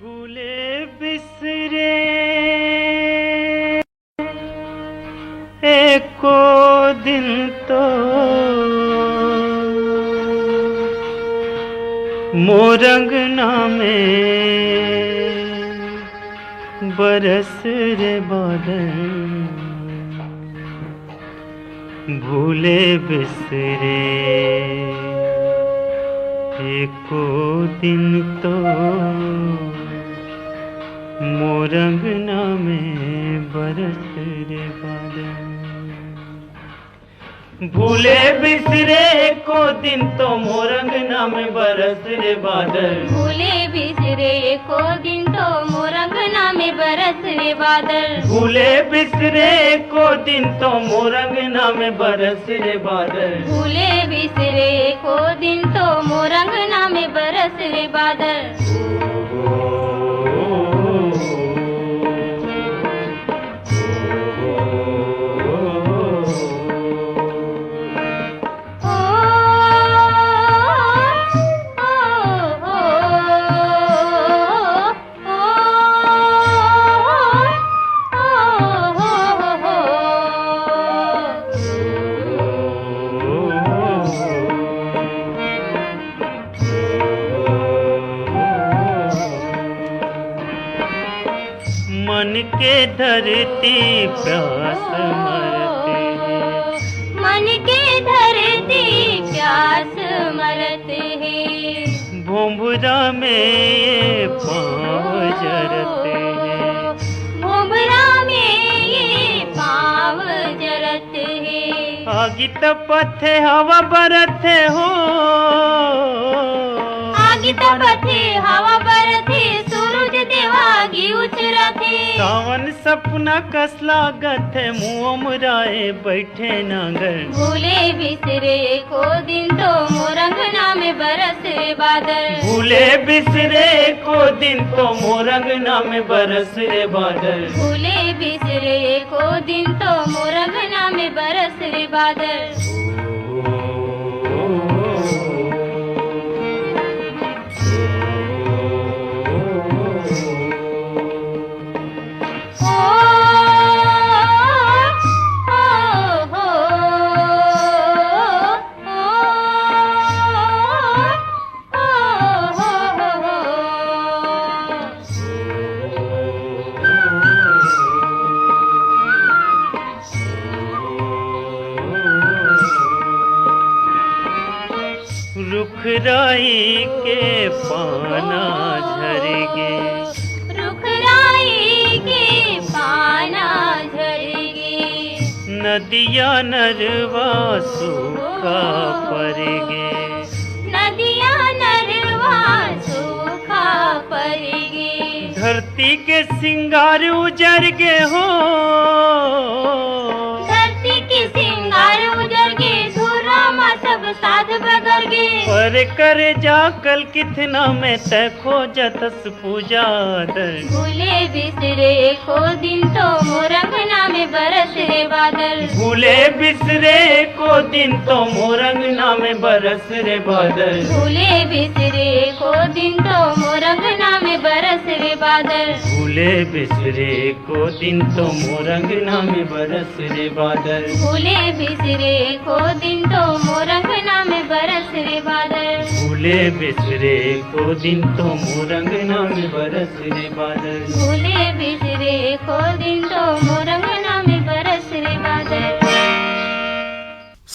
भूले बिसरे एको दिन तो मोरंगना में बरस रे बादल। भूले बिसरे एको दिन तो मोरंगना में बरस रे बादल। भूले बिसरे को दिन तो मोरंगना में बरस रे बादल। भूले बिसरे को दिन तो मोरंगना में बरस रे बादल। भूले बिसरे को दिन तो मोरंगना में बरस रे बादल। भूले बिसरे को दिन तो मोरंगना में बरस रे बादल। मन के धरती प्यास मरते हैं। मन के धरती प्यास मरते हैं। भोंभरा में ये पाँव जरते हैं। भोंभरा में ये पाँव जरते हैं। आगी तपथे हवा बरथे हो। आगी तपथे हवा बरथे सूरज देवागी उचरथे। सावन सपना कस लागत है मुँह मुराए बैठे नागर। भूले बिसरे को दिन तो मोरंगना में बरस रे बादल। भूले बिसरे को दिन तो मोरंगना में बरस रे बादल। भूले बिसरे को दिन तो मोरंगना में बरस रे बादल। रुखराई के पाना झर गे। रुखराई के पाना झर गे। नदिया नरवा सूखा पर गे। नदिया नरवा सूखा पर गे। धरती के सिंगार उजर गे हो। धरती के सिंगार उजर गे। धुरामा सब साध बगर गे। पर करे जा कल कितना में तय खोजतस पूजा दर। भूले बिसरे को दिन तो मोरंगना में बरस रे बादल। भूले बिसरे को दिन तो मोरंगना में बरस रे बादल। भूले बिसरे को दिन तो मोरंगना में बरस रे बादल। भूले बिसरे को दिन तो मोरंगना में बरस रे बादल। भूले बिसरे को दिन तो मोरंगना में बरस रे बादल। भूले बिसरे को दिन तो मोरंगना में बरस रे बादल। भूले बिसरे को दिन तो